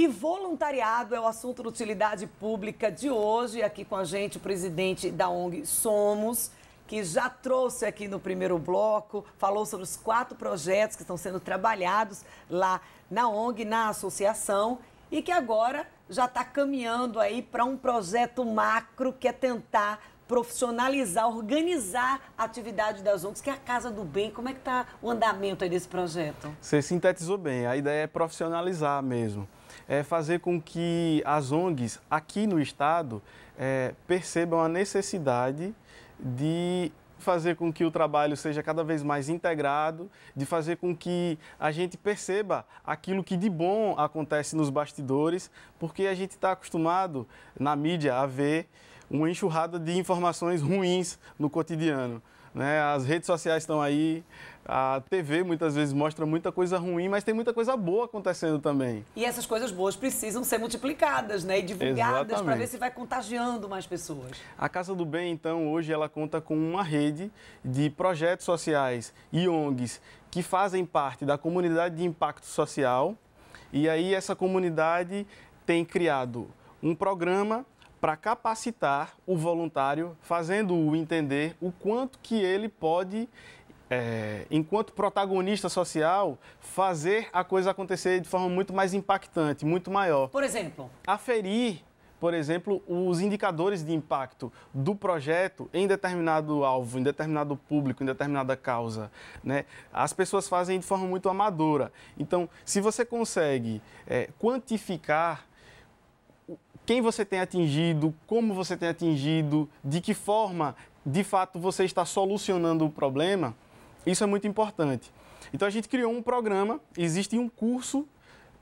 E voluntariado é o assunto da utilidade pública de hoje. Aqui com a gente o presidente da ONG Somos, que já trouxe aqui no primeiro bloco, falou sobre os 4 projetos que estão sendo trabalhados lá na ONG, na associação, e que agora já está caminhando aí para um projeto macro que é tentar profissionalizar, organizar a atividade das ONGs, que é a Casa do Bem. Como é que está o andamento aí desse projeto? Você sintetizou bem, a ideia é profissionalizar mesmo. É fazer com que as ONGs aqui no estado percebam a necessidade de fazer com que o trabalho seja cada vez mais integrado, de fazer com que a gente perceba aquilo que de bom acontece nos bastidores, porque a gente está acostumado na mídia a ver uma enxurrada de informações ruins no cotidiano, né? As redes sociais estão aí, a TV muitas vezes mostra muita coisa ruim, mas tem muita coisa boa acontecendo também. E essas coisas boas precisam ser multiplicadas, né? E divulgadas para ver se vai contagiando mais pessoas. A Casa do Bem, então, hoje ela conta com uma rede de projetos sociais e ONGs que fazem parte da comunidade de impacto social. E aí essa comunidade tem criado um programa para capacitar o voluntário, fazendo-o entender o quanto que ele pode, enquanto protagonista social, fazer a coisa acontecer de forma muito mais impactante, muito maior. Por exemplo? Aferir, por exemplo, os indicadores de impacto do projeto em determinado alvo, em determinado público, em determinada causa, né? As pessoas fazem de forma muito amadora. Então, se você consegue quantificar quem você tem atingido, como você tem atingido, de que forma, de fato, você está solucionando o problema, isso é muito importante. Então, a gente criou um programa, existe um curso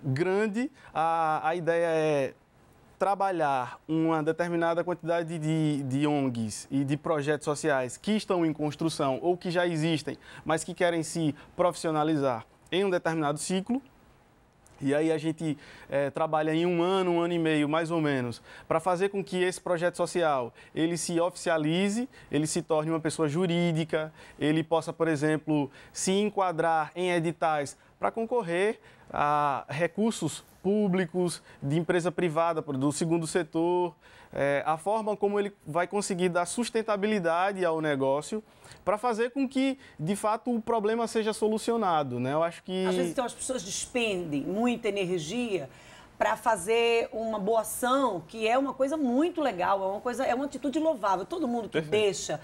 grande, a ideia é trabalhar uma determinada quantidade de ONGs e de projetos sociais que estão em construção ou que já existem, mas que querem se profissionalizar em um determinado ciclo. E aí a gente trabalha em um ano e meio, mais ou menos, para fazer com que esse projeto social, ele se oficialize, ele se torne uma pessoa jurídica, ele possa, por exemplo, se enquadrar em editais para concorrer a recursos públicos, de empresa privada, do segundo setor, a forma como ele vai conseguir dar sustentabilidade ao negócio para fazer com que, de fato, o problema seja solucionado, né? Eu acho que... Às vezes, então, as pessoas despendem muita energia para fazer uma boa ação, que é uma coisa muito legal, é uma atitude louvável. Todo mundo que deixa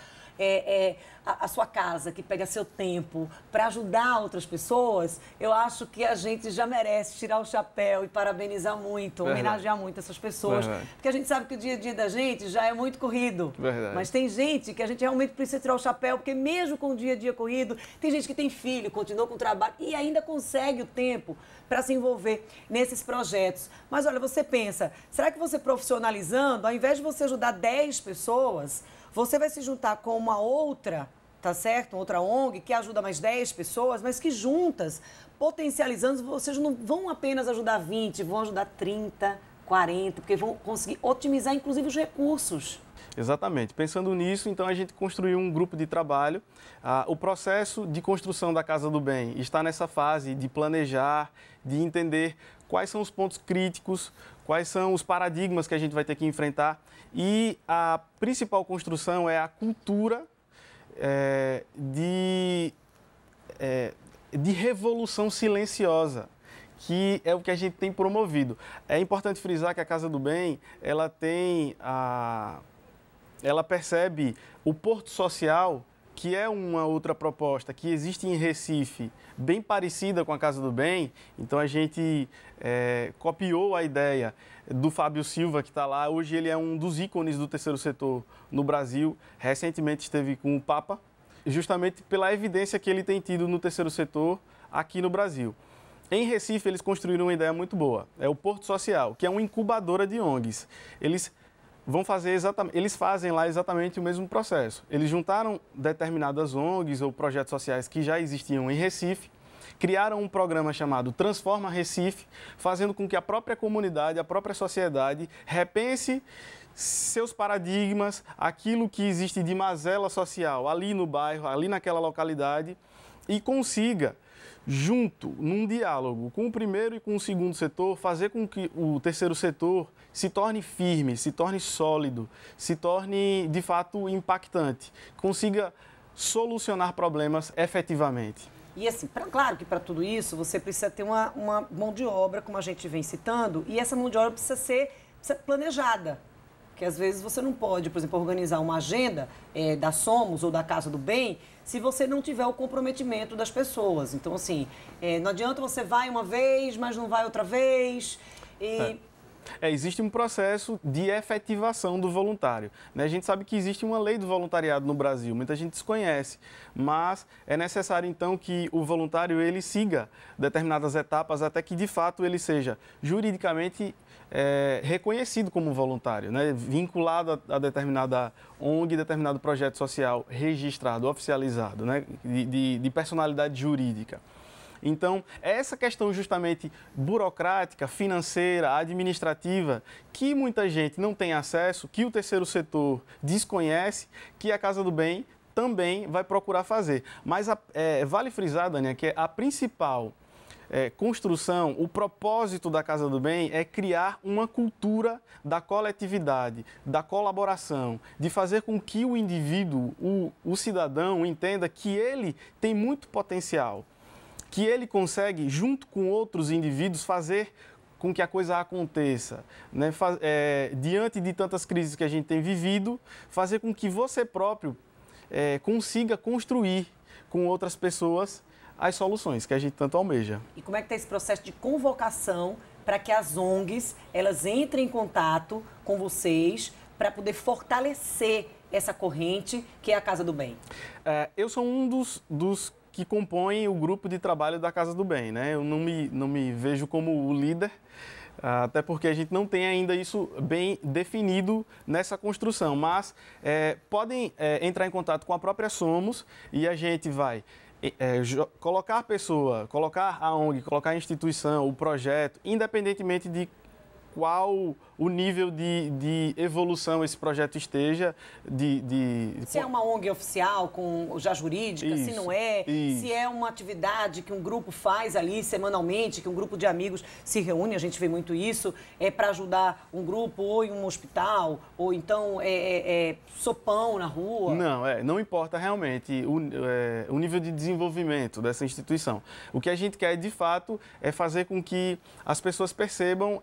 a sua casa, que pega seu tempo para ajudar outras pessoas, eu acho que a gente já merece tirar o chapéu e parabenizar muito, homenagear muito essas pessoas. Porque a gente sabe que o dia a dia da gente já é muito corrido. Mas tem gente que a gente realmente precisa tirar o chapéu, porque mesmo com o dia a dia corrido, tem gente que tem filho, continua com o trabalho e ainda consegue o tempo para se envolver nesses projetos. Mas olha, você pensa, será que você profissionalizando, ao invés de você ajudar 10 pessoas, você vai se juntar com uma outra, tá certo? Outra ONG que ajuda mais 10 pessoas, mas que juntas, potencializando, vocês não vão apenas ajudar 20, vão ajudar 30, 40, porque vão conseguir otimizar, inclusive, os recursos. Exatamente. Pensando nisso, então a gente construiu um grupo de trabalho. O processo de construção da Casa do Bem está nessa fase de planejar, de entender quais são os pontos críticos, quais são os paradigmas que a gente vai ter que enfrentar. E a principal construção é a cultura de revolução silenciosa, que é o que a gente tem promovido. É importante frisar que a Casa do Bem, ela percebe o Porto Social, que é uma outra proposta que existe em Recife, bem parecida com a Casa do Bem. Então a gente copiou a ideia do Fábio Silva, que está lá. Hoje ele é um dos ícones do terceiro setor no Brasil. Recentemente esteve com o Papa, justamente pela evidência que ele tem tido no terceiro setor aqui no Brasil. Em Recife eles construíram uma ideia muito boa. É o Porto Social, que é uma incubadora de ONGs. Eles fazem lá exatamente o mesmo processo. Eles juntaram determinadas ONGs ou projetos sociais que já existiam em Recife, criaram um programa chamado Transforma Recife, fazendo com que a própria comunidade, a própria sociedade repense seus paradigmas, aquilo que existe de mazela social ali no bairro, ali naquela localidade, e consiga junto, num diálogo com o primeiro e com o segundo setor, fazer com que o terceiro setor se torne firme, se torne sólido, se torne, de fato, impactante, consiga solucionar problemas efetivamente. E assim, claro que para tudo isso você precisa ter uma mão de obra, como a gente vem citando, e essa mão de obra precisa ser planejada. Porque às vezes você não pode, por exemplo, organizar uma agenda da Somos ou da Casa do Bem se você não tiver o comprometimento das pessoas. Então, assim, não adianta você vai uma vez, mas não vai outra vez. Existe um processo de efetivação do voluntário, né? A gente sabe que existe uma lei do voluntariado no Brasil, muita gente desconhece, mas é necessário então que o voluntário ele siga determinadas etapas até que de fato ele seja juridicamente reconhecido como voluntário, né? Vinculado a determinada ONG, determinado projeto social registrado, oficializado, né? de personalidade jurídica. Então, essa questão justamente burocrática, financeira, administrativa, que muita gente não tem acesso, que o terceiro setor desconhece, que a Casa do Bem também vai procurar fazer. Mas vale frisar, Dania, que a principal construção, o propósito da Casa do Bem é criar uma cultura da coletividade, da colaboração, de fazer com que o indivíduo, o cidadão, entenda que ele tem muito potencial, que ele consegue, junto com outros indivíduos, fazer com que a coisa aconteça, né? Diante de tantas crises que a gente tem vivido, fazer com que você próprio consiga construir com outras pessoas as soluções que a gente tanto almeja. E como é que está esse processo de convocação para que as ONGs elas entrem em contato com vocês para poder fortalecer essa corrente que é a Casa do Bem? Eu sou um dos que compõem o grupo de trabalho da Casa do Bem, né? Eu não me vejo como o líder, até porque a gente não tem ainda isso bem definido nessa construção, mas podem entrar em contato com a própria Somos e a gente vai colocar a pessoa, colocar a ONG, colocar a instituição, o projeto, independentemente de qual o nível de evolução esse projeto esteja. Se é uma ONG oficial, já jurídica, isso, se não é, isso. Se é uma atividade que um grupo faz ali semanalmente, que um grupo de amigos se reúne, a gente vê muito isso, para ajudar um grupo ou em um hospital, ou então sopão na rua. Não importa realmente o nível de desenvolvimento dessa instituição. O que a gente quer, de fato, é fazer com que as pessoas percebam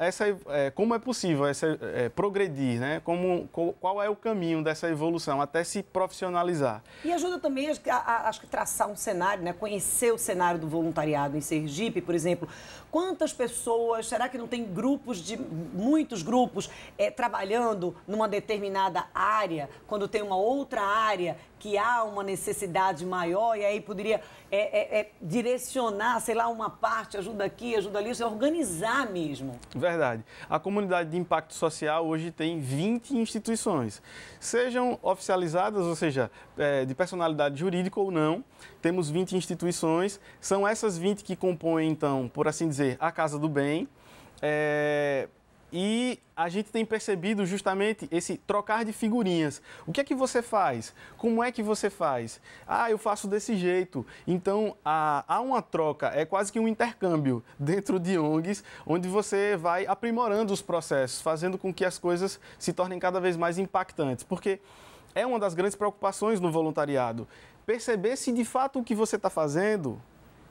como é possível progredir, né? Qual é o caminho dessa evolução até se profissionalizar. E ajuda também a traçar um cenário, né? Conhecer o cenário do voluntariado em Sergipe, por exemplo. Quantas pessoas, será que não tem muitos grupos trabalhando numa determinada área, quando tem uma outra área que há uma necessidade maior e aí poderia direcionar, sei lá, uma parte, ajuda aqui, ajuda ali, organizar mesmo. Verdade. A comunidade de impacto social hoje tem 20 instituições, sejam oficializadas, ou seja, de personalidade jurídica ou não, temos 20 instituições, são essas 20 que compõem, então, por assim dizer, a Casa do Bem, e a gente tem percebido justamente esse trocar de figurinhas. O que é que você faz? Como é que você faz? Eu faço desse jeito. Então, há uma troca, é quase que um intercâmbio dentro de ONGs, onde você vai aprimorando os processos, fazendo com que as coisas se tornem cada vez mais impactantes. Porque é uma das grandes preocupações no voluntariado, perceber se de fato o que você está fazendo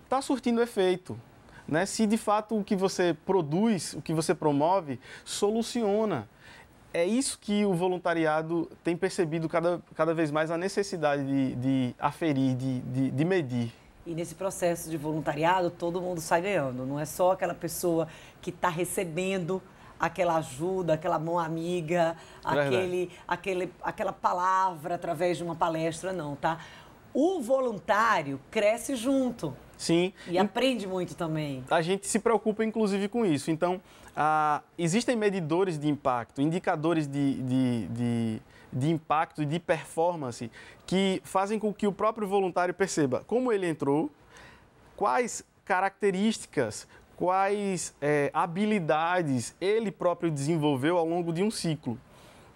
está surtindo efeito. Né? Se de fato o que você produz, o que você promove, soluciona. É isso que o voluntariado tem percebido cada vez mais a necessidade de aferir, de medir. E nesse processo de voluntariado, todo mundo sai ganhando. Não é só aquela pessoa que está recebendo aquela ajuda, aquela mão amiga, aquela palavra através de uma palestra, não, tá? O voluntário cresce junto. Sim. E aprende muito também. A gente se preocupa, inclusive, com isso. Então, existem medidores de impacto, indicadores de impacto e de performance que fazem com que o próprio voluntário perceba como ele entrou, quais características, quais habilidades ele próprio desenvolveu ao longo de um ciclo.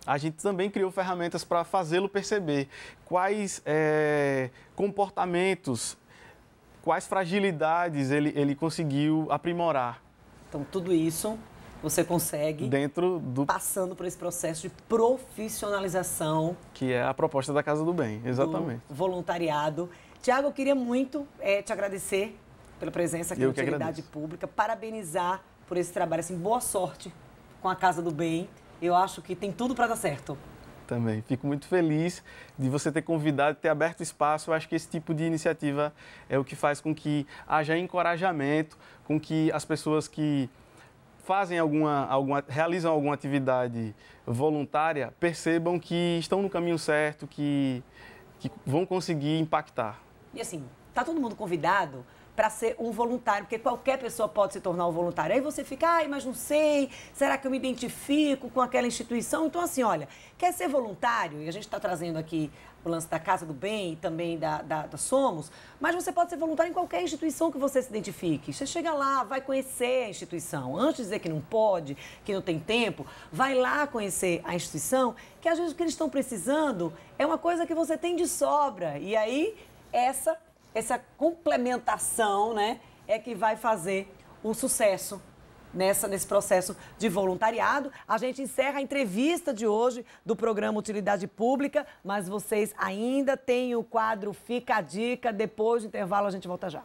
A gente também criou ferramentas para fazê-lo perceber quais comportamentos, quais fragilidades ele conseguiu aprimorar. Então, tudo isso você consegue dentro do passando por esse processo de profissionalização, que é a proposta da Casa do Bem, exatamente. Do voluntariado. Tiago, eu queria muito te agradecer pela presença aqui na Utilidade Pública, parabenizar por esse trabalho, assim, boa sorte com a Casa do Bem. Eu acho que tem tudo para dar certo. Também. Fico muito feliz de você ter convidado, ter aberto espaço. Eu acho que esse tipo de iniciativa é o que faz com que haja encorajamento, com que as pessoas que fazem realizam alguma atividade voluntária percebam que estão no caminho certo, que vão conseguir impactar. E assim, tá todo mundo convidado para ser um voluntário, porque qualquer pessoa pode se tornar um voluntário. Aí você fica, mas não sei, será que eu me identifico com aquela instituição? Então, assim, olha, quer ser voluntário? E a gente está trazendo aqui o lance da Casa do Bem e também da Somos, mas você pode ser voluntário em qualquer instituição que você se identifique. Você chega lá, vai conhecer a instituição. Antes de dizer que não pode, que não tem tempo, vai lá conhecer a instituição, que às vezes o que eles estão precisando é uma coisa que você tem de sobra. E aí, essa complementação, né, é que vai fazer o sucesso nesse processo de voluntariado. A gente encerra a entrevista de hoje do programa Utilidade Pública, mas vocês ainda têm o quadro Fica a Dica. Depois do intervalo, a gente volta já.